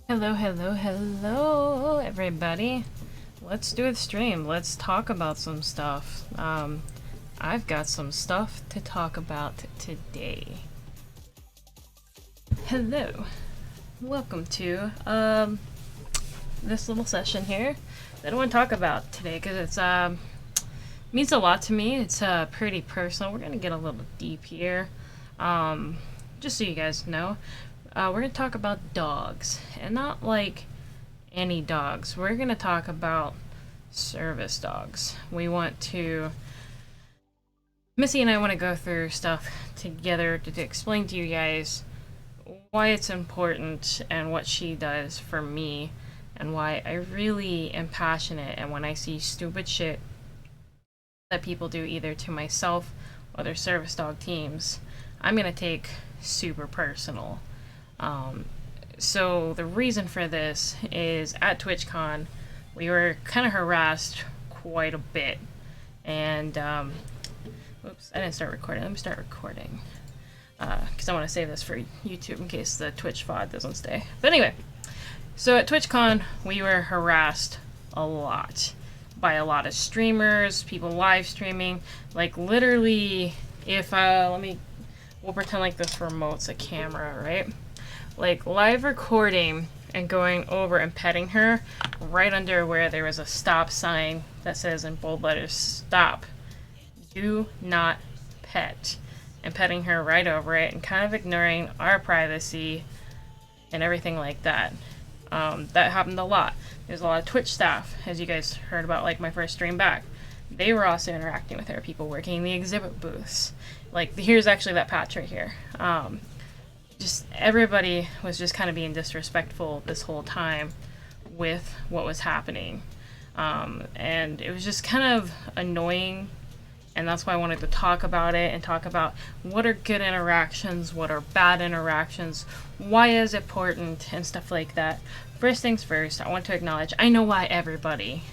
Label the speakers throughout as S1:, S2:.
S1: Hello, everybody. Let's do a stream. Let's talk about some stuff. I've got some stuff to talk about today. Hello. Welcome to, this little session here that I want to talk about today because it's, means a lot to me. It's, pretty personal. We're gonna get a little deep here. Just so you guys know. We're going to talk about dogs, and not like any dogs. We're going to talk about service dogs. Missy and I want to go through stuff together to explain to you guys why it's important and what she does for me, and why I really am passionate, and when I see stupid shit that people do either to myself or their service dog teams, I'm going to take super personal. So the reason for this is at TwitchCon, we were kind of harassed quite a bit. And, oops, I didn't start recording. Let me start recording. Because I want to save this for YouTube in case the Twitch VOD doesn't stay. But anyway, so at TwitchCon, we were harassed a lot by a lot of streamers, people live streaming. Like, literally, if, we'll pretend like this remote's a camera, right? Like, live recording and going over and petting her right under where there was a stop sign that says in bold letters, stop, do not pet, and petting her right over it and kind of ignoring our privacy and everything like that. That happened a lot. There's a lot of Twitch staff, as you guys heard about, like my first stream back. They were also interacting with her, people working in the exhibit booths. Like, here's actually that patch right here. Just everybody was just kind of being disrespectful this whole time with what was happening. And it was just kind of annoying, and that's why I wanted to talk about it and talk about what are good interactions, what are bad interactions, why is it important, and stuff like that. First things first, I want to acknowledge, I know why everybody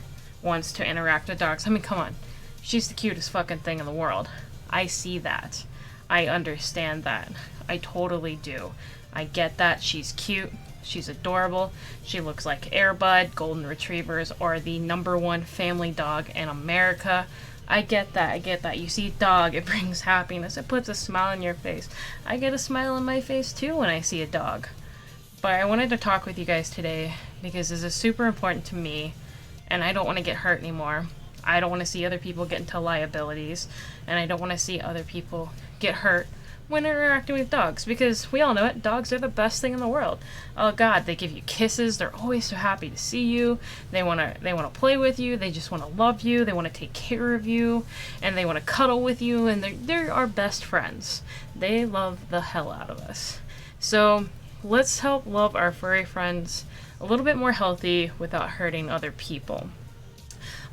S1: wants to interact with dogs. I mean, come on. She's the cutest fucking thing in the world. I see that. I understand that. I totally do. I get that. She's cute. She's adorable. She looks like Air Bud. Golden Retrievers are the #1 family dog in America. I get that. I get that. You see dog, it brings happiness. It puts a smile on your face. I get a smile on my face too when I see a dog. But I wanted to talk with you guys today because this is super important to me, and I don't want to get hurt anymore. I don't want to see other people get into liabilities, and I don't want to see other people get hurt when interacting with dogs, because we all know it, dogs are the best thing in the world. Oh god, they give you kisses, they're always so happy to see you, they want to play with you, they just want to love you, they want to take care of you, and they want to cuddle with you, and they're our best friends. They love the hell out of us. So let's help love our furry friends a little bit more healthy without hurting other people.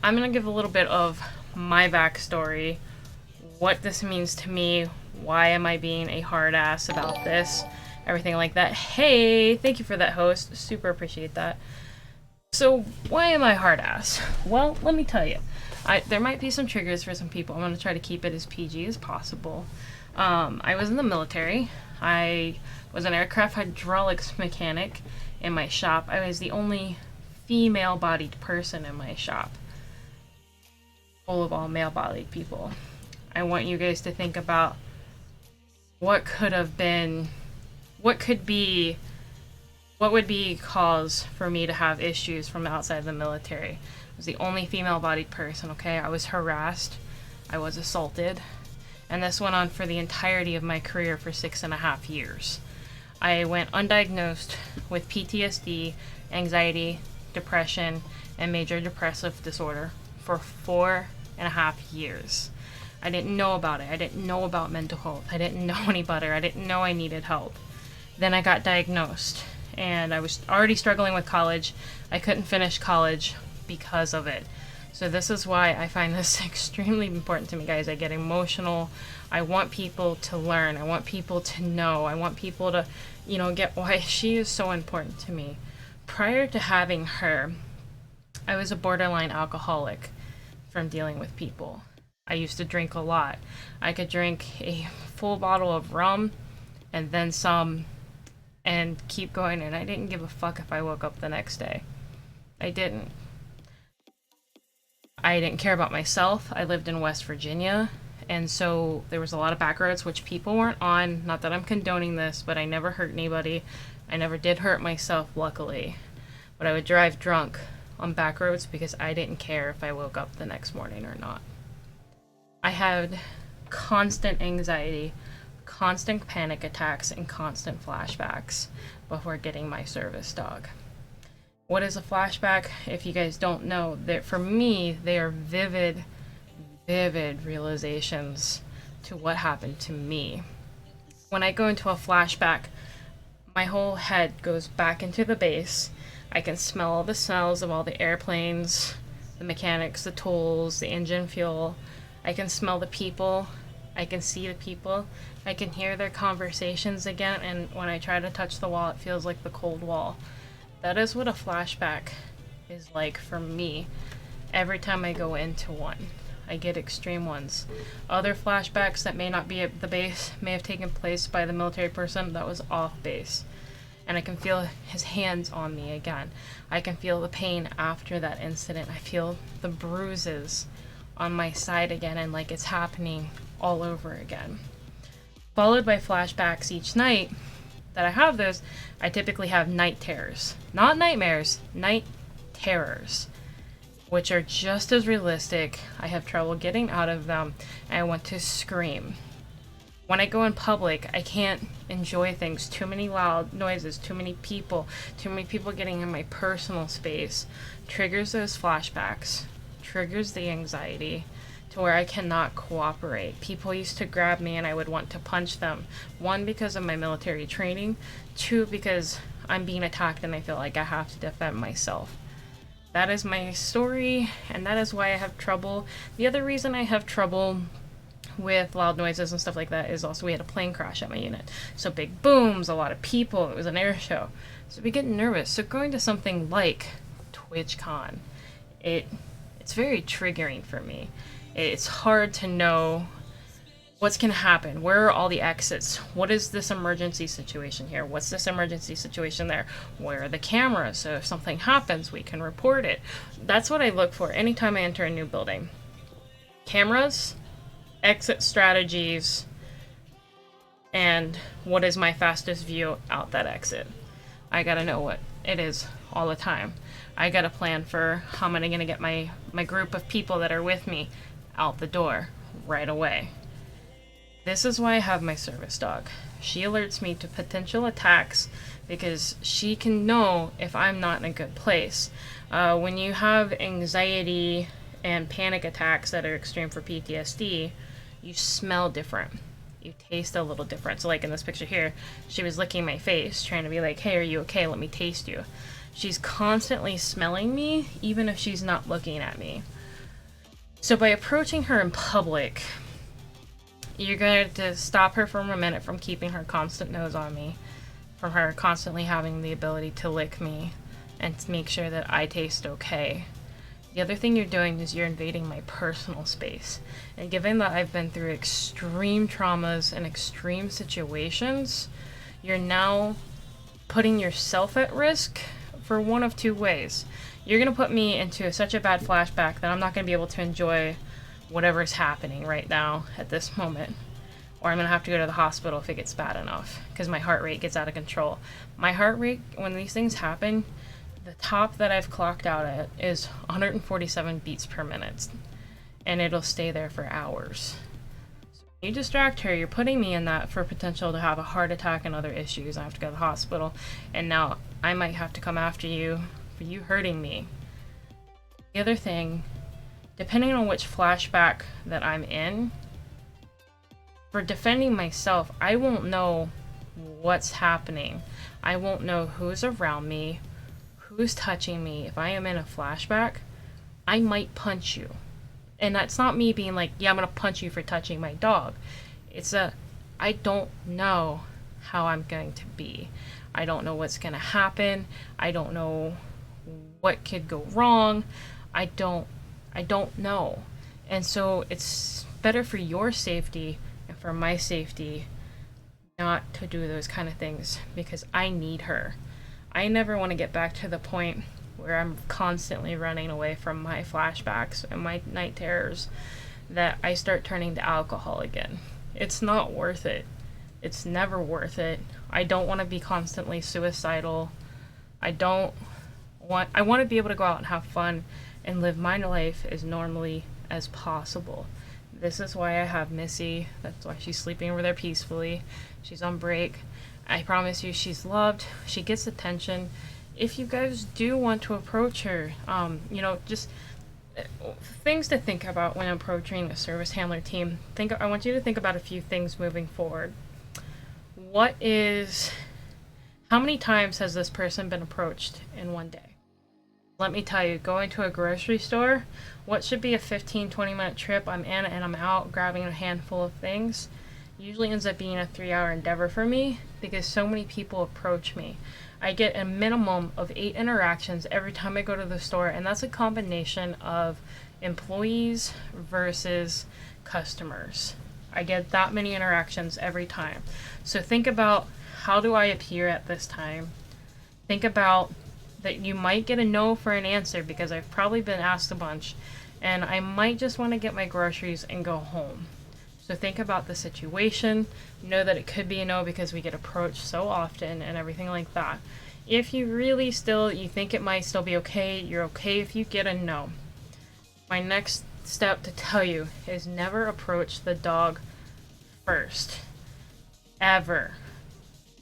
S1: I'm going to give a little bit of my backstory, what this means to me, why am I being a hard ass about this, everything like that. Hey, thank you for that, host. Super appreciate that. So, why am I hard ass? Well, let me tell you. There might be some triggers for some people. I'm going to try to keep it as PG as possible. I was in the military. I was an aircraft hydraulics mechanic in my shop. I was the only female-bodied person in my shop. Full of all male-bodied people. I want you guys to think about what would be cause for me to have issues from outside the military. I was the only female-bodied person, okay? I was harassed, I was assaulted, and this went on for the entirety of my career for 6.5 years. I went undiagnosed with PTSD, anxiety, depression, and major depressive disorder for 4.5 years. I didn't know about it. I didn't know about mental health. I didn't know any better. I didn't know I needed help. Then I got diagnosed, and I was already struggling with college. I couldn't finish college because of it. So this is why I find this extremely important to me, guys. I get emotional. I want people to learn. I want people to know. I want people to, get why she is so important to me. Prior to having her, I was a borderline alcoholic from dealing with people. I used to drink a lot. I could drink a full bottle of rum and then some and keep going, and I didn't give a fuck if I woke up the next day. I didn't. I didn't care about myself. I lived in West Virginia, and so there was a lot of back roads which people weren't on. Not that I'm condoning this, but I never hurt anybody. I never did hurt myself, luckily. But I would drive drunk on back roads because I didn't care if I woke up the next morning or not. I had constant anxiety, constant panic attacks, and constant flashbacks before getting my service dog. What is a flashback? If you guys don't know, that for me, they are vivid realizations to what happened to me. When I go into a flashback, my whole head goes back into the base. I can smell all the smells of all the airplanes, the mechanics, the tools, the engine fuel. I can smell the people. I can see the people. I can hear their conversations again, and when I try to touch the wall, it feels like the cold wall. That is what a flashback is like for me every time I go into one. I get extreme ones. Other flashbacks that may not be at the base may have taken place by the military person that was off base. And I can feel his hands on me again. I can feel the pain after that incident. I feel the bruises on my side again, and like it's happening all over again. Followed by flashbacks each night that I have those, I typically have night terrors. Not nightmares, night terrors, which are just as realistic. I have trouble getting out of them, and I want to scream. When I go in public, I can't enjoy things. Too many loud noises, too many people getting in my personal space triggers those flashbacks, triggers the anxiety to where I cannot cooperate. People used to grab me and I would want to punch them. One, because of my military training. Two, because I'm being attacked and I feel like I have to defend myself. That is my story, and that is why I have trouble. The other reason I have trouble with loud noises and stuff like that is also we had a plane crash at my unit. So big booms, a lot of people, it was an air show. So we get nervous. So going to something like TwitchCon, it's very triggering for me. It's hard to know what's going to happen. Where are all the exits? What is this emergency situation here? What's this emergency situation there? Where are the cameras? So if something happens, we can report it. That's what I look for anytime I enter a new building. Cameras, exit strategies, and what is my fastest view out that exit. I gotta know what it is all the time. I gotta plan for how am I gonna get my group of people that are with me out the door right away. This is why I have my service dog. She alerts me to potential attacks because she can know if I'm not in a good place. When you have anxiety and panic attacks that are extreme for PTSD, you smell different. You taste a little different. So like in this picture here, she was licking my face, trying to be like, hey, are you okay? Let me taste you. She's constantly smelling me, even if she's not looking at me. So by approaching her in public, you're going to stop her for a minute from keeping her constant nose on me, from her constantly having the ability to lick me, and to make sure that I taste okay. The other thing you're doing is you're invading my personal space. And given that I've been through extreme traumas and extreme situations, you're now putting yourself at risk for one of two ways. You're going to put me into such a bad flashback that I'm not going to be able to enjoy whatever's happening right now at this moment. Or I'm going to have to go to the hospital if it gets bad enough, because my heart rate gets out of control. My heart rate, when these things happen, the top that I've clocked out at is 147 beats per minute, and it'll stay there for hours. So when you distract her, you're putting me in that for potential to have a heart attack and other issues. I have to go to the hospital, and now I might have to come after you for you hurting me. The other thing, depending on which flashback that I'm in, for defending myself, I won't know what's happening. I won't know who's around me, who's touching me. If I am in a flashback, I might punch you. And that's not me being like, yeah, I'm gonna punch you for touching my dog. I don't know how I'm going to be. I don't know what's gonna happen. I don't know what could go wrong. I don't know. And so it's better for your safety and for my safety not to do those kind of things because I need her. I never want to get back to the point where I'm constantly running away from my flashbacks and my night terrors that I start turning to alcohol again. It's not worth it. It's never worth it. I don't want to be constantly suicidal. I want to be able to go out and have fun and live my life as normally as possible. This is why I have Missy. That's why she's sleeping over there peacefully. She's on break. I promise you she's loved. She gets attention. If you guys do want to approach her, just things to think about when approaching a service handler team. I want you to think about a few things moving forward. How many times has this person been approached in one day? Let me tell you, going to a grocery store, what should be a 15-20 minute trip, I'm in and I'm out grabbing a handful of things, usually ends up being a 3-hour endeavor for me because so many people approach me. I get a minimum of 8 interactions every time I go to the store, and that's a combination of employees versus customers. I get that many interactions every time. So think about, how do I appear at this time? Think about that you might get a no for an answer because I've probably been asked a bunch, and I might just want to get my groceries and go home. So think about the situation. Know that it could be a no because we get approached so often and everything like that. If you really you think it might still be okay, you're okay if you get a no. My next step to tell you is never approach the dog first. Ever.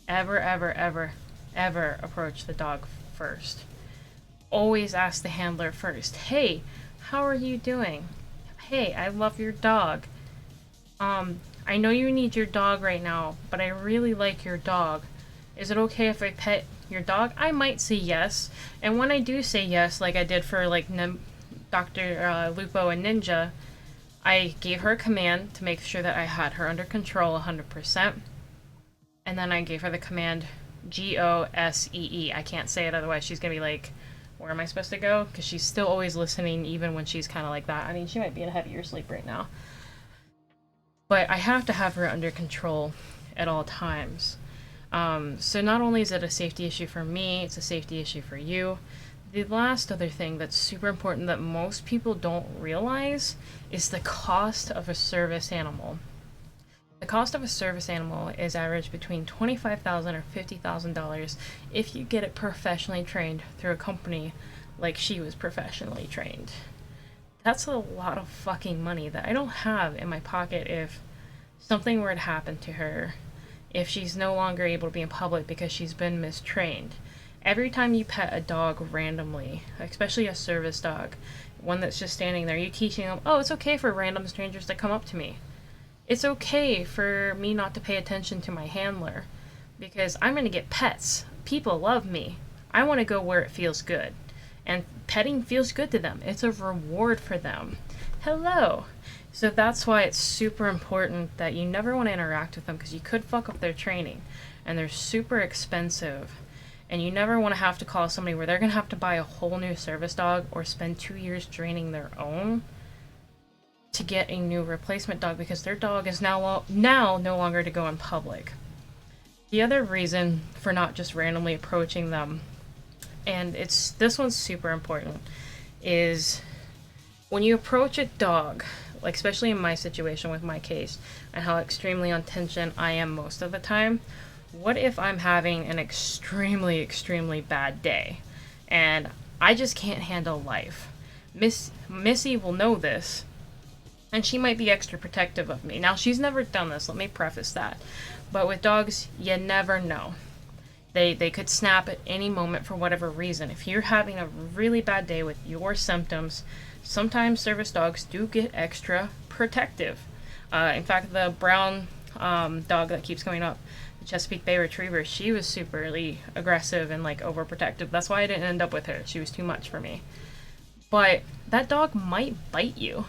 S1: Ever, ever, ever, ever approach the dog first. Always ask the handler first. Hey, how are you doing? Hey, I love your dog. I know you need your dog right now, but I really like your dog. Is it okay if I pet your dog? I might say yes. And when I do say yes, like I did for Dr. Lupo and Ninja, I gave her a command to make sure that I had her under control 100%. And then I gave her the command GOSEE. I can't say it, otherwise she's going to be like, where am I supposed to go? Because she's still always listening, even when she's kind of like that. I mean, she might be in a heavier sleep right now. But I have to have her under control at all times. So not only is it a safety issue for me, it's a safety issue for you. The last other thing that's super important that most people don't realize is the cost of a service animal. The cost of a service animal is averaged between $25,000 or $50,000 if you get it professionally trained through a company like she was professionally trained. That's a lot of fucking money that I don't have in my pocket if something were to happen to her, if she's no longer able to be in public because she's been mistrained. Every time you pet a dog randomly, especially a service dog, one that's just standing there, you teaching them, oh, it's okay for random strangers to come up to me. It's okay for me not to pay attention to my handler because I'm going to get pets. People love me. I want to go where it feels good. And petting feels good to them. It's a reward for them. Hello. So that's why it's super important that you never want to interact with them because you could fuck up their training. And they're super expensive. And you never want to have to call somebody where they're going to have to buy a whole new service dog or spend 2 years training their own to get a new replacement dog because their dog is now no longer to go in public. The other reason for not just randomly approaching them, and this one's super important, is when you approach a dog, like especially in my situation with my case and how extremely on tension I am most of the time, what if I'm having an extremely, extremely bad day and I just can't handle life? Missy will know this, and she might be extra protective of me. Now, she's never done this, let me preface that. But with dogs, you never know. They could snap at any moment for whatever reason. If you're having a really bad day with your symptoms, sometimes service dogs do get extra protective. In fact, the brown dog that keeps coming up, the Chesapeake Bay Retriever, she was superly aggressive and overprotective. That's why I didn't end up with her. She was too much for me. But that dog might bite you.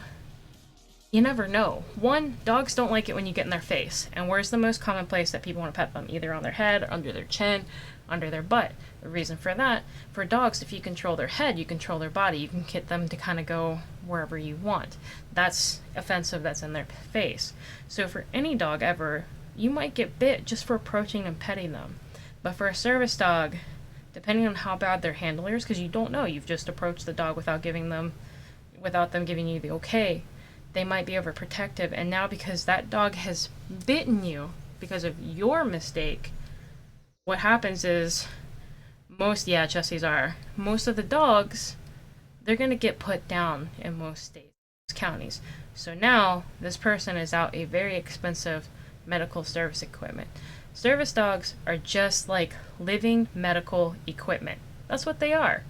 S1: You never know. One, dogs don't like it when you get in their face. And where's the most common place that people want to pet them? Either on their head, under their chin, under their butt. The reason for that, for dogs, if you control their head, you control their body. You can get them to kind of go wherever you want. That's offensive, that's in their face. So for any dog ever, you might get bit just for approaching and petting them. But for a service dog, depending on how bad their handler is, because you don't know, you've just approached the dog without them giving you the okay, they might be overprotective. And now because that dog has bitten you because of your mistake, what happens is most of the dogs, they're going to get put down in most states, counties. So now this person is out a very expensive medical service equipment. Service dogs are just like living medical equipment. That's what they are.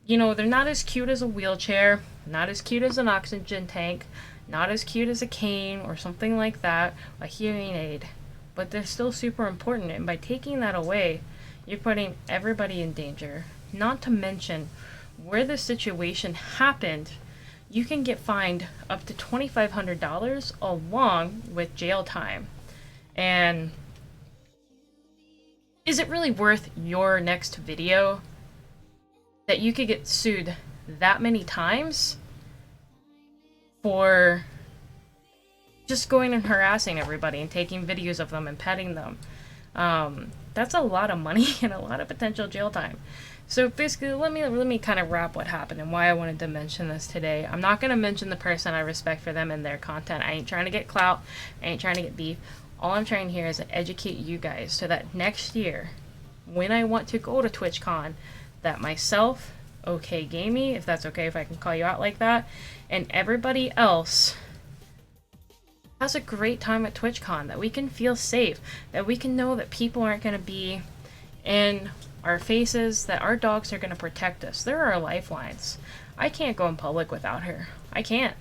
S1: You know, they're not as cute as a wheelchair, not as cute as an oxygen tank, not as cute as a cane or something like that, a hearing aid, but they're still super important. And by taking that away, you're putting everybody in danger. Not to mention, where the situation happened, you can get fined up to $2,500 along with jail time. And is it really worth your next video that you could get sued that many times for just going and harassing everybody and taking videos of them and petting them? That's a lot of money and a lot of potential jail time. So basically, let me kind of wrap what happened and why I wanted to mention this today. I'm not going to mention the person. I respect for them and their content. I ain't trying to get clout. I ain't trying to get beef. All I'm trying here is to educate you guys so that next year, when I want to go to TwitchCon, that myself, OK Gamey, if that's okay if I can call you out like that, and everybody else has a great time at TwitchCon, that we can feel safe, that we can know that people aren't going to be in our faces, that our dogs are going to protect us. They're our lifelines. I can't go in public without her. I can't.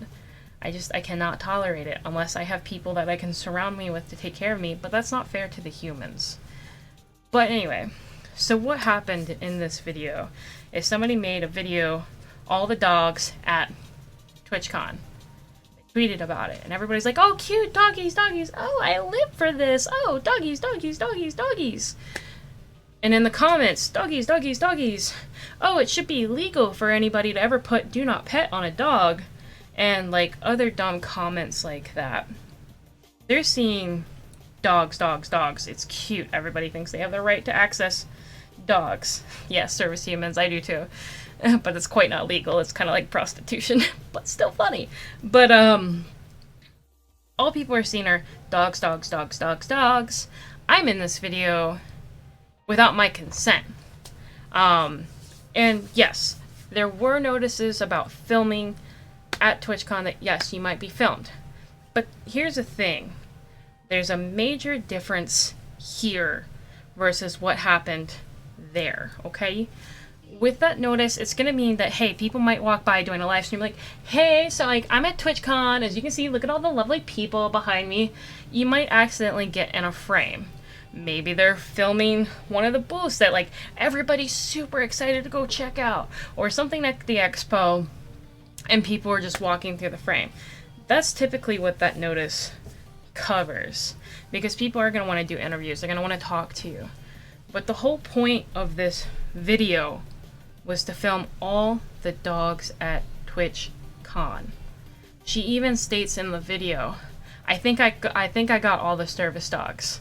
S1: I cannot tolerate it unless I have people that I can surround me with to take care of me, but that's not fair to the humans. But anyway, so what happened in this video is somebody made a video, all the dogs at TwitchCon. They tweeted about it, and everybody's like, oh, cute, doggies, doggies. Oh, I live for this. Oh, doggies, doggies, doggies, doggies. And in the comments, doggies, doggies, doggies. Oh, it should be illegal for anybody to ever put do not pet on a dog. And like other dumb comments like that. They're seeing dogs, dogs, dogs. It's cute. Everybody thinks they have the right to access dogs. Yes, service humans, I do too. But it's quite not legal. It's kind of like prostitution, but still funny. But all people are seeing are dogs, dogs, dogs, dogs, dogs. I'm in this video without my consent. And yes, there were notices about filming at TwitchCon that yes, you might be filmed. But here's the thing. There's a major difference here versus what happened there, okay? With that notice, it's going to mean that, hey, people might walk by doing a live stream like, hey, so like I'm at TwitchCon, as you can see, look at all the lovely people behind me. You might accidentally get in a frame. Maybe they're filming one of the booths that like everybody's super excited to go check out, or something at the expo, and people are just walking through the frame. That's typically what that notice covers, because people are going to want to do interviews. They're going to want to talk to you. But the whole point of this video was to film all the dogs at TwitchCon. She even states in the video, I think I got all the service dogs.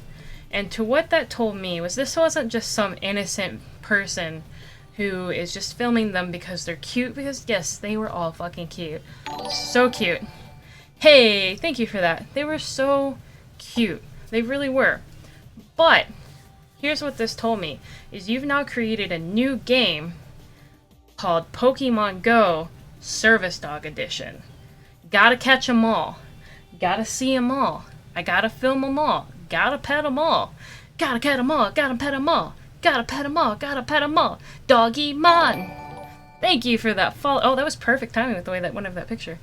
S1: And to what that told me was this wasn't just some innocent person who is just filming them because they're cute, because yes, they were all fucking cute. So cute. Hey, thank you for that. They were so cute. They really were. But here's what this told me, is you've now created a new game called Pokemon Go Service Dog Edition. Gotta catch 'em all. Gotta see 'em all. I gotta film 'em all. Gotta pet 'em all. Gotta get 'em all. Gotta pet 'em all. Gotta pet 'em all. Gotta pet 'em all. Doggy mon. Thank you for that follow. Oh, that was perfect timing with the way that went over that picture.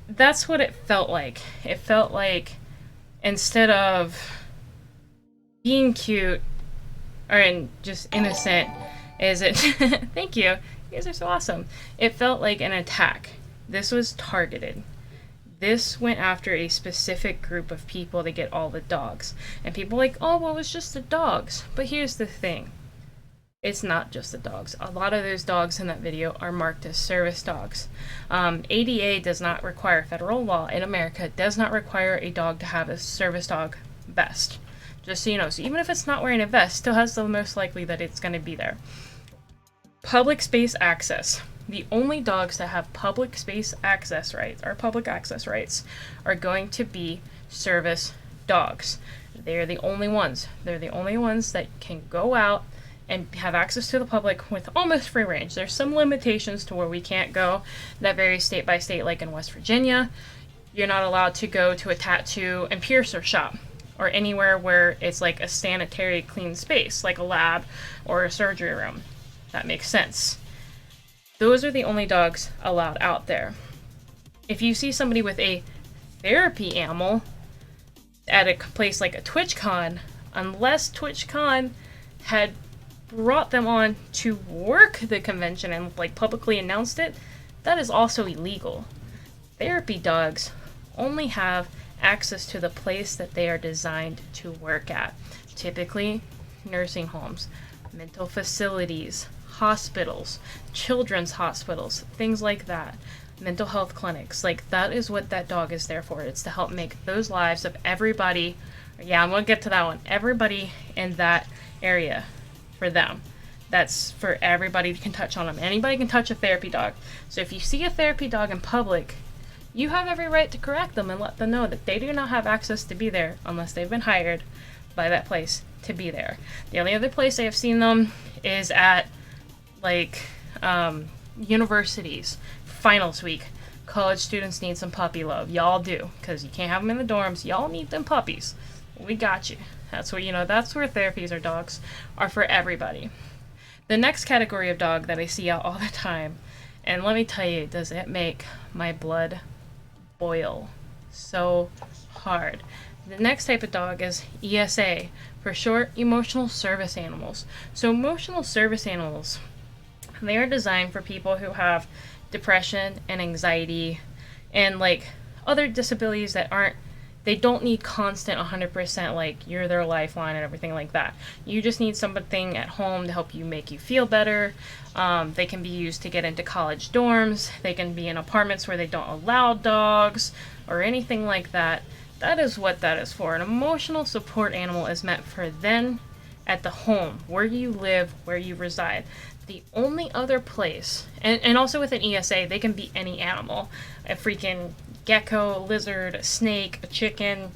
S1: That's what it felt like. It felt like instead of being cute or just innocent, is it? Thank you. You guys are so awesome. It felt like an attack. This was targeted. This went after a specific group of people to get all the dogs. And people were like, oh, well, it's just the dogs. But here's the thing. It's not just the dogs. A lot of those dogs in that video are marked as service dogs. ADA does not require, federal law in America does not require a dog to have a service dog vest. Just so you know. So even if it's not wearing a vest, still has the most likely that it's going to be there. Public space access. The only dogs that have public space access rights, or public access rights, are going to be service dogs. They're the only ones. They're the only ones that can go out and have access to the public with almost free range. There's some limitations to where we can't go. That varies state by state, like in West Virginia. You're not allowed to go to a tattoo and piercer shop or anywhere where it's like a sanitary clean space, like a lab or a surgery room. That makes sense. Those are the only dogs allowed out there. If you see somebody with a therapy animal at a place like a TwitchCon, unless TwitchCon had brought them on to work the convention and like publicly announced it, that is also illegal. Therapy dogs only have access to the place that they are designed to work at. Typically, nursing homes, mental facilities, hospitals, children's hospitals, things like that. Mental health clinics. Like, that is what that dog is there for. It's to help make those lives of everybody, yeah, I'm going to get to that one, everybody in that area for them. That's for everybody can touch on them. Anybody can touch a therapy dog. So if you see a therapy dog in public, you have every right to correct them and let them know that they do not have access to be there unless they've been hired by that place to be there. The only other place I have seen them is at like universities. Finals week. College students need some puppy love. Y'all do, because you can't have them in the dorms. Y'all need them puppies. We got you. That's what, that's where therapies or dogs are for everybody. The next category of dog that I see out all the time, and let me tell you, does it make my blood boil so hard. The next type of dog is ESA, for short, emotional service animals. So emotional service animals, they are designed for people who have depression and anxiety and like other disabilities that they don't need constant 100% like you're their lifeline and everything like that. You just need something at home to help you make you feel better. They can be used to get into college dorms. They can be in apartments where they don't allow dogs or anything like that. That is what that is for. An emotional support animal is meant for then at the home, where you live, where you reside. The only other place, and also with an ESA, they can be any animal. A freaking gecko, a lizard, a snake, a chicken,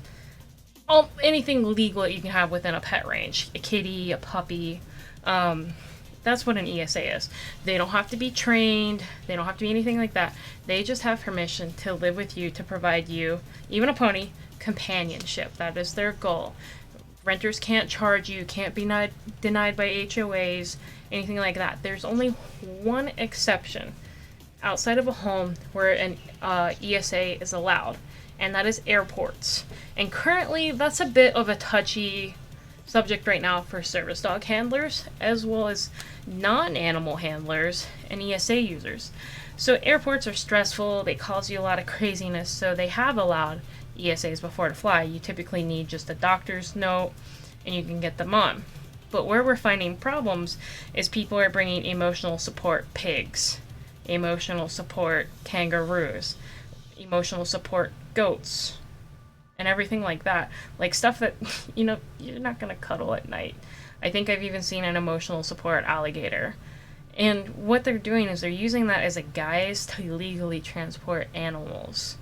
S1: anything legal that you can have within a pet range. A kitty, a puppy. That's what an ESA is. They don't have to be trained. They don't have to be anything like that. They just have permission to live with you, to provide you, even a pony, companionship. That is their goal. Renters can't charge you, can't be denied by HOAs, anything like that. There's only one exception outside of a home where an ESA is allowed, and that is airports. And currently, that's a bit of a touchy subject right now for service dog handlers, as well as non-animal handlers and ESA users. So airports are stressful, they cause you a lot of craziness, so they have allowed ESAs before to fly. You typically need just a doctor's note and you can get them on. But where we're finding problems is people are bringing emotional support pigs, emotional support kangaroos, emotional support goats, and everything like that. Like stuff that, you're not going to cuddle at night. I think I've even seen an emotional support alligator. And what they're doing is they're using that as a guise to illegally transport animals.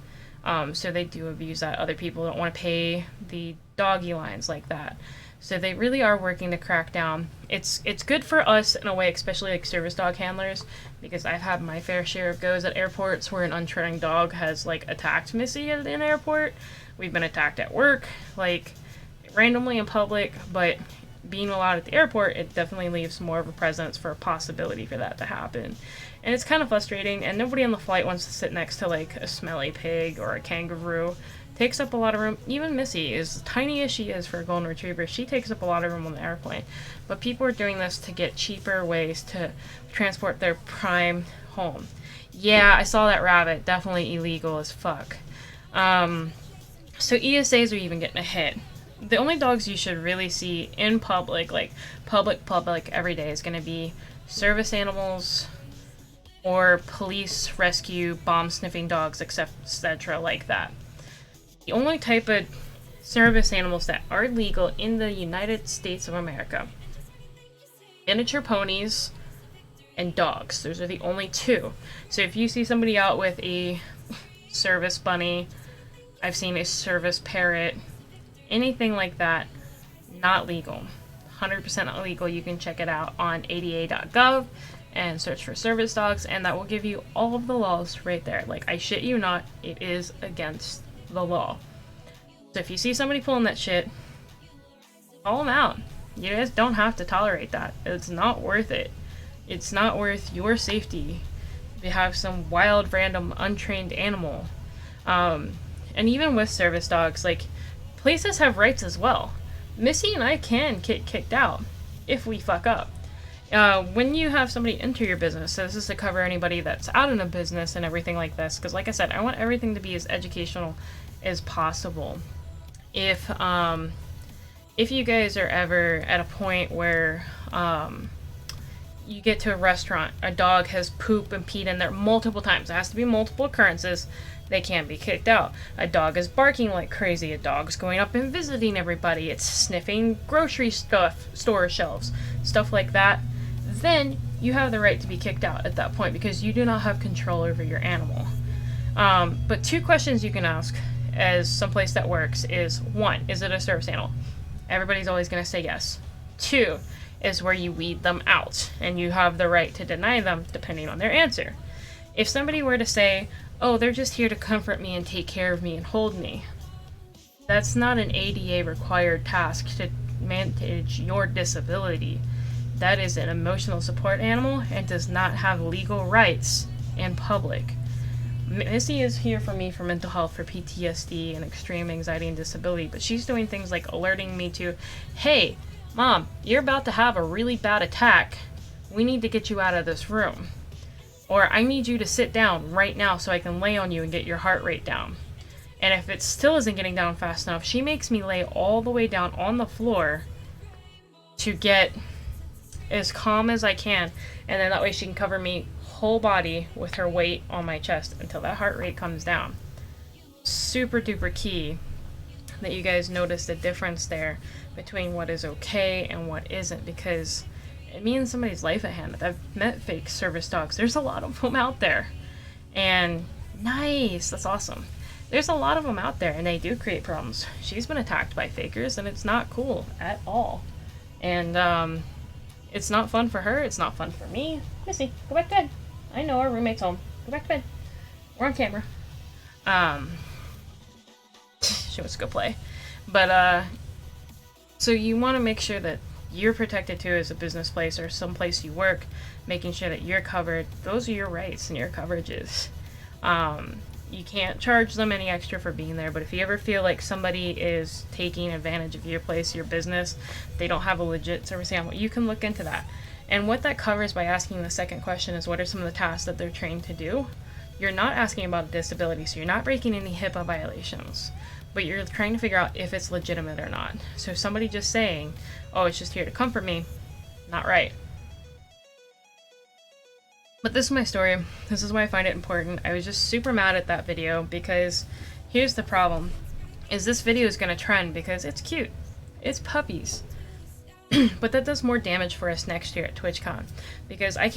S1: So they do abuse that. Other people don't want to pay the doggy lines like that. So they really are working to crack down. It's good for us in a way, especially like service dog handlers, because I've had my fair share of goes at airports where an untrained dog has like attacked Missy at an airport. We've been attacked at work, like randomly in public, but being allowed at the airport, it definitely leaves more of a presence for a possibility for that to happen. And it's kind of frustrating, and nobody on the flight wants to sit next to like a smelly pig or a kangaroo. Takes up a lot of room. Even Missy, as tiny as she is for a golden retriever, she takes up a lot of room on the airplane. But people are doing this to get cheaper ways to transport their prime home. Yeah, I saw that rabbit. Definitely illegal as fuck. So ESAs are even getting a hit. The only dogs you should really see in public, like public every day, is going to be service animals or police, rescue, bomb-sniffing dogs, etc. like that. The only type of service animals that are legal in the United States of America. Miniature ponies and dogs. Those are the only two. So if you see somebody out with a service bunny, I've seen a service parrot, anything like that, not legal. 100% not legal. You can check it out on ada.gov and search for service dogs, and that will give you all of the laws right there. Like, I shit you not, it is against the law. So if you see somebody pulling that shit, call them out. You guys don't have to tolerate that. It's not worth it. It's not worth your safety to have some wild, random, untrained animal. And even with service dogs, like, places have rights as well. Missy and I can get kicked out if we fuck up. When you have somebody enter your business, so this is to cover anybody that's out in a business and everything like this, because like I said, I want everything to be as educational as possible. If you guys are ever at a point where you get to a restaurant, a dog has pooped and peed in there multiple times, it has to be multiple occurrences, they can be kicked out. A dog is barking like crazy, a dog's going up and visiting everybody, it's sniffing grocery store shelves, stuff like that, then you have the right to be kicked out at that point because you do not have control over your animal. But two questions you can ask as someplace that works is, one, is it a service animal? Everybody's always going to say yes. Two is where you weed them out, and you have the right to deny them depending on their answer. If somebody were to say, oh, they're just here to comfort me and take care of me and hold me, that's not an ADA required task to manage your disability. That is an emotional support animal and does not have legal rights in public. Missy is here for me for mental health, for PTSD and extreme anxiety and disability, but she's doing things like alerting me to, hey, Mom, you're about to have a really bad attack. We need to get you out of this room. Or I need you to sit down right now so I can lay on you and get your heart rate down. And if it still isn't getting down fast enough, she makes me lay all the way down on the floor to get as calm as I can, and then that way she can cover me whole body with her weight on my chest until that heart rate comes down. Super duper key that you guys notice the difference there between what is okay and what isn't, because it means somebody's life at hand. I've met fake service dogs. There's a lot of them out there. And nice, that's awesome. There's a lot of them out there and they do create problems. She's been attacked by fakers and it's not cool at all. And it's not fun for her, it's not fun for me. Missy, go back to bed. I know our roommate's home. Go back to bed. We're on camera. She wants to go play. But, so you want to make sure that you're protected too as a business place or some place you work, making sure that you're covered. Those are your rights and your coverages. You can't charge them any extra for being there, but if you ever feel like somebody is taking advantage of your place, your business, they don't have a legit service animal, you can look into that. And what that covers by asking the second question is, what are some of the tasks that they're trained to do? You're not asking about a disability, so you're not breaking any HIPAA violations, but you're trying to figure out if it's legitimate or not. So somebody just saying, oh, it's just here to comfort me, not right. But this is my story. This is why I find it important. I was just super mad at that video because here's the problem, is this video is going to trend because it's cute. It's puppies. But that does more damage for us next year at TwitchCon because I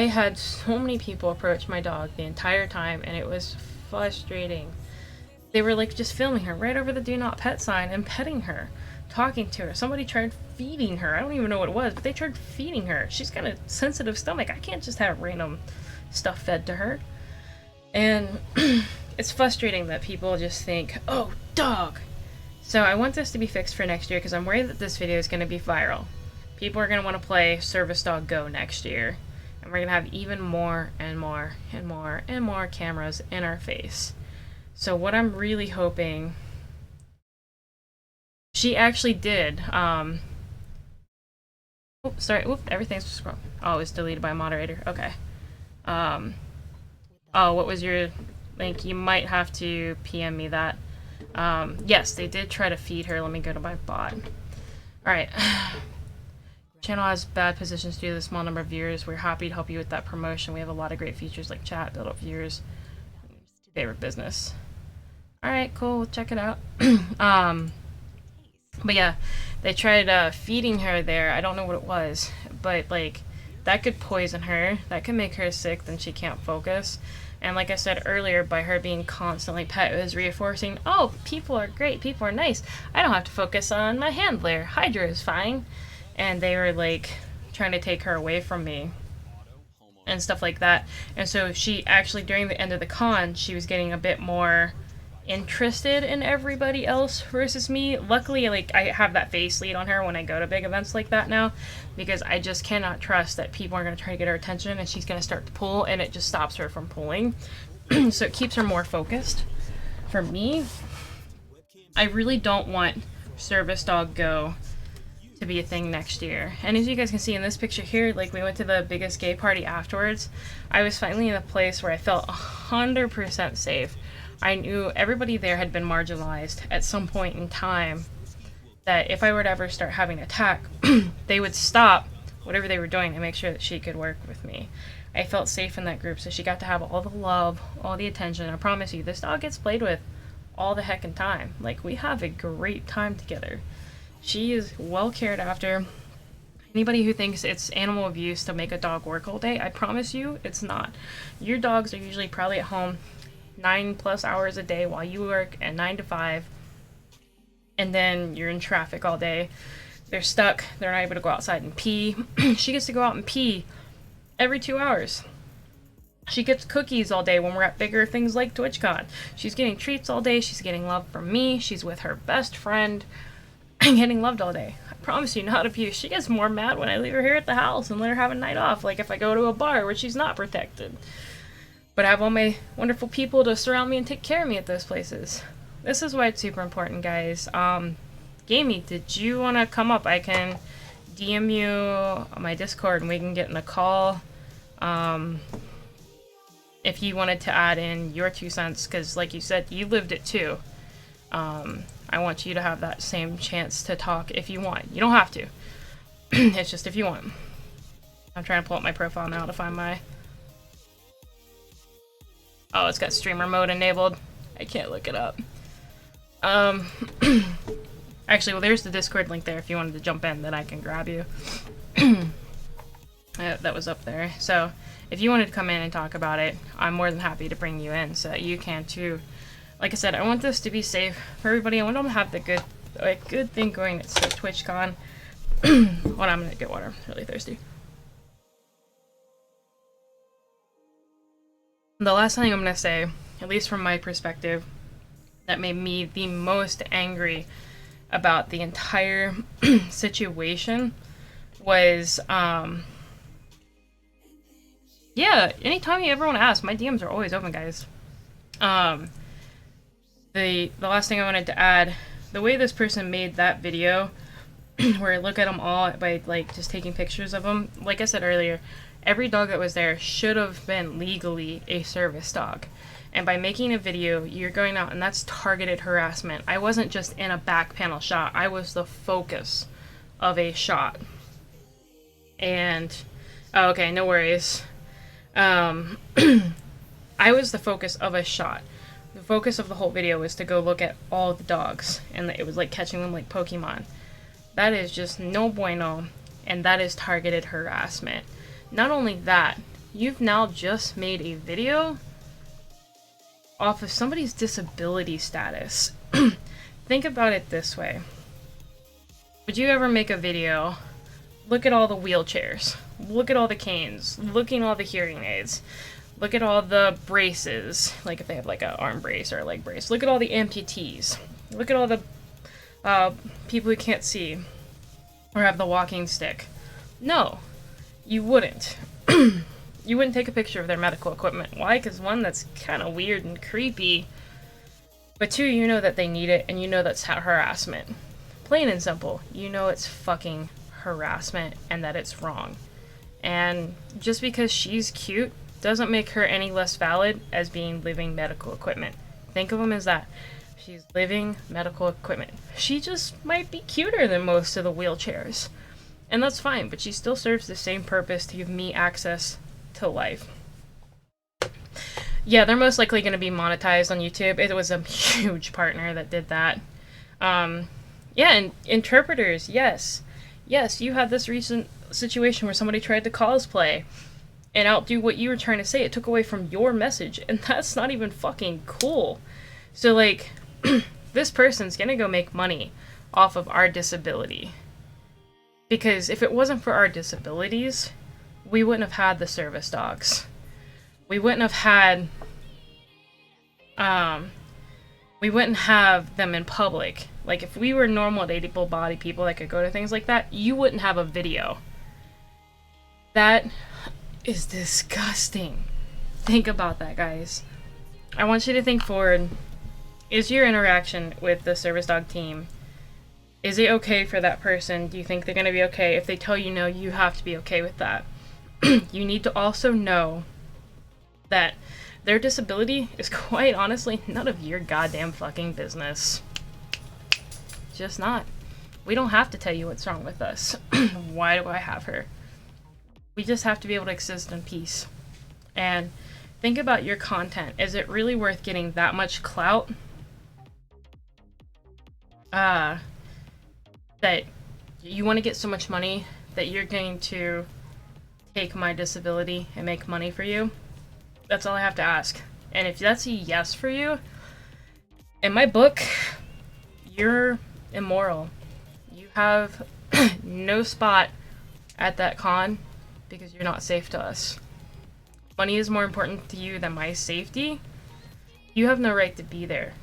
S1: had so many people approach my dog the entire time and it was frustrating. They were like just filming her right over the do not pet sign and petting her, talking to her. Somebody tried feeding her. I don't even know what it was, but they tried feeding her. She's got a sensitive stomach. I can't just have random stuff fed to her. And it's frustrating that people just think, oh, dog. So I want this to be fixed for next year because I'm worried that this video is going to be viral. People are going to want to play Service Dog Go next year. And we're going to have even more and more and more and more cameras in our face. So what I'm really hoping... She actually did, everything's scrolled. Oh, it's deleted by moderator, okay. Oh, what was your link? You might have to PM me that. Yes, they did try to feed her. Let me go to my bot. Alright. Channel has bad positions due to the small number of viewers. We're happy to help you with that promotion. We have a lot of great features like chat, build up viewers, favorite business. Alright, cool, check it out. But yeah, they tried feeding her there. I don't know what it was, but like that could poison her. That could make her sick. Then she can't focus. And like I said earlier, by her being constantly pet, it was reinforcing, oh, people are great, people are nice. I don't have to focus on my handler. Hydra is fine. And they were like trying to take her away from me and stuff like that. And so she actually, during the end of the con, she was getting a bit more interested in everybody else versus me. Luckily, like, I have that face lead on her when I go to big events like that now, because I just cannot trust that people are going to try to get her attention and she's going to start to pull, and it just stops her from pulling. So it keeps her more focused. For me, I really don't want Service Dog Go to be a thing next year. And as you guys can see in this picture here, like, we went to the biggest gay party afterwards. I was finally in a place where I felt 100% safe. I knew everybody there had been marginalized at some point in time, that if I were to ever start having an attack, they would stop whatever they were doing and make sure that she could work with me. I felt safe in that group, so she got to have all the love, all the attention. I promise you, this dog gets played with all the heckin' time. Like, we have a great time together. She is well cared after. Anybody who thinks it's animal abuse to make a dog work all day, I promise you, it's not. Your dogs are usually probably at home 9+ hours a day while you work at 9 to 5, and then you're in traffic all day. They're stuck. They're not able to go outside and pee. She gets to go out and pee every 2 hours. She gets cookies all day when we're at bigger things like TwitchCon. She's getting treats all day. She's getting love from me. She's with her best friend and getting loved all day. I promise you, not abuse. She gets more mad when I leave her here at the house and let her have a night off, like if I go to a bar where she's not protected. But I have all my wonderful people to surround me and take care of me at those places. This is why it's super important, guys. Gamey, did you want to come up? I can DM you on my Discord and we can get in a call. If you wanted to add in your 2 cents, because like you said, you lived it too. I want you to have that same chance to talk if you want. You don't have to. It's just if you want. I'm trying to pull up my profile now to find my... Oh, it's got streamer mode enabled. I can't look it up. Actually, well, there's the Discord link there if you wanted to jump in, then I can grab you. That was up there. So, if you wanted to come in and talk about it, I'm more than happy to bring you in so that you can too. Like I said, I want this to be safe for everybody. I want them to have the good thing going at TwitchCon. Hold on, I'm gonna get water. I'm really thirsty. The last thing I'm gonna say, at least from my perspective, that made me the most angry about the entire situation was, yeah, anytime you ever want to ask, my DMs are always open, guys. The last thing I wanted to add, the way this person made that video, where I look at them all by, like, just taking pictures of them, like I said earlier, every dog that was there should have been legally a service dog. And by making a video, you're going out, and that's targeted harassment. I wasn't just in a back panel shot. I was the focus of a shot. And, oh, okay, no worries. I was the focus of a shot. The focus of the whole video was to go look at all the dogs, and it was like catching them like Pokemon. That is just no bueno, and that is targeted harassment. Not only that, you've now just made a video off of somebody's disability status. Think about it this way. Would you ever make a video, look at all the wheelchairs, look at all the canes, look at all the hearing aids, look at all the braces, like if they have like an arm brace or a leg brace, look at all the amputees, look at all the people who can't see or have the walking stick? No, you wouldn't. You wouldn't take a picture of their medical equipment. Why? Because one, that's kind of weird and creepy. But two, you know that they need it, and you know that's harassment. Plain and simple. You know it's fucking harassment, and that it's wrong. And just because she's cute doesn't make her any less valid as being living medical equipment. Think of them as that. She's living medical equipment. She just might be cuter than most of the wheelchairs. And that's fine, but she still serves the same purpose to give me access to life. Yeah, they're most likely going to be monetized on YouTube. It was a huge partner that did that. Yeah, and interpreters, yes. Yes, you had this recent situation where somebody tried to cosplay and outdo what you were trying to say. It took away from your message, and that's not even fucking cool. So, like, this person's gonna go make money off of our disability. Because if it wasn't for our disabilities, we wouldn't have had the service dogs. We wouldn't have had, we wouldn't have them in public. Like, if we were normal, able-bodied people that could go to things like that, you wouldn't have a video. That is disgusting. Think about that, guys. I want you to think forward. Is your interaction with the service dog team, is it okay for that person? Do you think they're going to be okay? If they tell you no, you have to be okay with that. You need to also know that their disability is quite honestly none of your goddamn fucking business. Just not. We don't have to tell you what's wrong with us. Why do I have her? We just have to be able to exist in peace. And think about your content. Is it really worth getting that much clout? That you want to get so much money that you're going to take my disability and make money for you? That's all I have to ask. And if that's a yes for you, in my book, you're immoral. You have no spot at that con because you're not safe to us. Money is more important to you than my safety. You have no right to be there.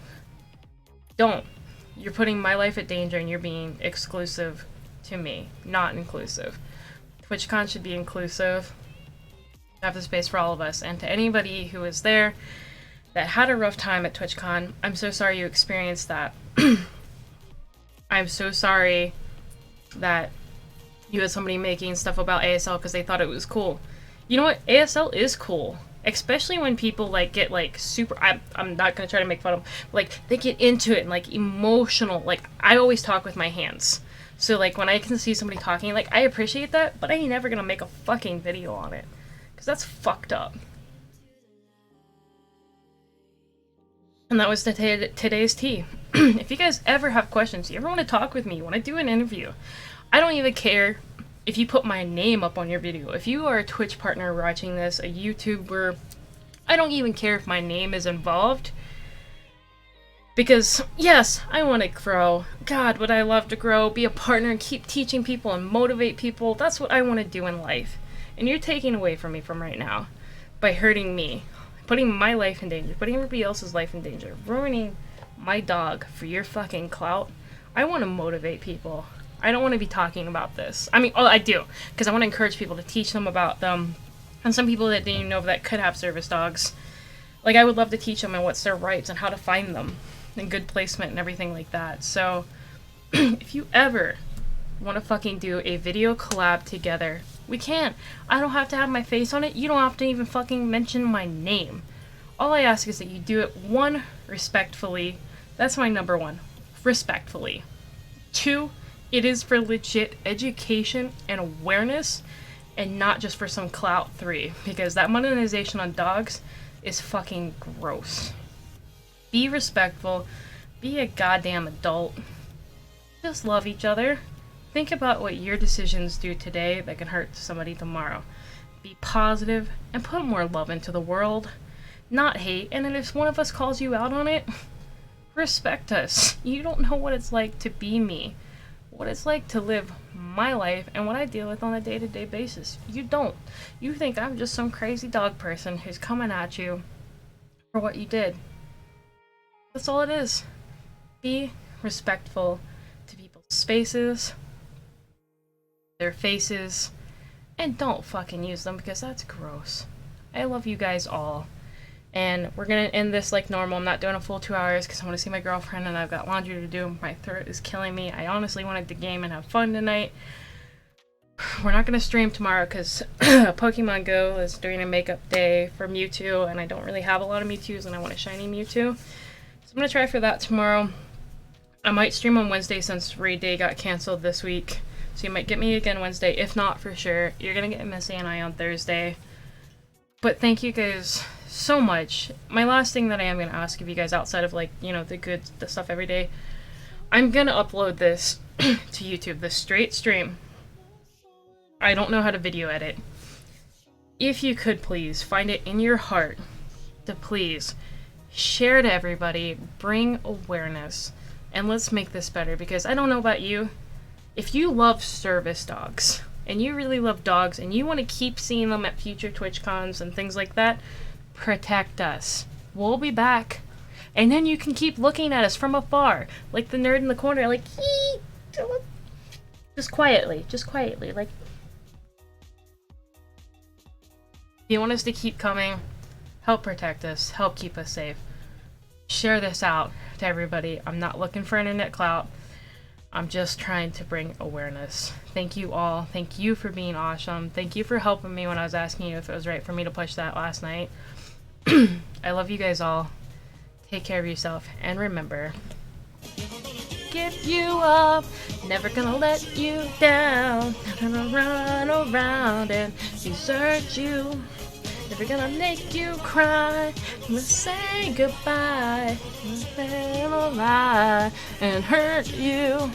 S1: Don't. You're putting my life at danger and you're being exclusive to me, not inclusive. TwitchCon should be inclusive. Have the space for all of us. And to anybody who was there that had a rough time at TwitchCon, I'm so sorry you experienced that. I'm so sorry that you had somebody making stuff about ASL because they thought it was cool. You know what? ASL is cool. Especially when people like get like super, I'm not gonna try to make fun of them, like they get into it and like emotional. Like I always talk with my hands. So like when I can see somebody talking, like I appreciate that, but I ain't never gonna make a fucking video on it. Cause that's fucked up. And that was today's tea. If you guys ever have questions, you ever want to talk with me, you want to do an interview, I don't even care if you put my name up on your video. If you are a Twitch partner watching this, a YouTuber, I don't even care if my name is involved. Because, yes, I want to grow. God, would I love to grow, be a partner, and keep teaching people and motivate people. That's what I want to do in life. And you're taking away from me from right now by hurting me, putting my life in danger, putting everybody else's life in danger, ruining my dog for your fucking clout. I want to motivate people. I don't want to be talking about this. I mean, oh, I do, because I want to encourage people to teach them about them. And some people that didn't even know that could have service dogs. Like, I would love to teach them and what's their rights and how to find them and good placement and everything like that. So, if you ever want to fucking do a video collab together, we can. I don't have to have my face on it. You don't have to even fucking mention my name. All I ask is that you do it, 1, respectfully. That's my number 1. Respectfully. 2, it is for legit education and awareness and not just for some clout. 3, because that monetization on dogs is fucking gross. Be respectful. Be a goddamn adult. Just love each other. Think about what your decisions do today that can hurt somebody tomorrow. Be positive and put more love into the world, not hate. And then if one of us calls you out on it, respect us. You don't know what it's like to be me, what it's like to live my life and what I deal with on a day-to-day basis. You don't. You think I'm just some crazy dog person who's coming at you for what you did. That's all it is. Be respectful to people's spaces, their faces, and don't fucking use them because that's gross. I love you guys all. And we're gonna end this like normal. I'm not doing a full 2 hours because I want to see my girlfriend and I've got laundry to do. My throat is killing me. I honestly wanted to game and have fun tonight. We're not gonna stream tomorrow because Pokemon Go is doing a makeup day for Mewtwo and I don't really have a lot of Mewtwo's and I want a shiny Mewtwo. So I'm gonna try for that tomorrow. I might stream on Wednesday since Raid Day got canceled this week. So you might get me again Wednesday. If not, for sure, you're gonna get Missy and I on Thursday. But thank you guys so much. My last thing that I am gonna ask of you guys outside of like, you know, the stuff every day. I'm gonna upload this to YouTube, the straight stream. I don't know how to video edit. If you could please find it in your heart to please share to everybody, bring awareness, and let's make this better, because I don't know about you. If you love service dogs, and you really love dogs, and you want to keep seeing them at future TwitchCons and things like that, protect us. We'll be back. And then you can keep looking at us from afar, like the nerd in the corner, like, hee! Just quietly, like. If you want us to keep coming, help protect us, help keep us safe. Share this out to everybody. I'm not looking for internet clout. I'm just trying to bring awareness. Thank you all. Thank you for being awesome. Thank you for helping me when I was asking you if it was right for me to push that last night. I love you guys all. Take care of yourself. And remember, give you up. Never gonna let you down. Never gonna run around and desert you. Never gonna make you cry. We'll say goodbye. We'll lie and hurt you.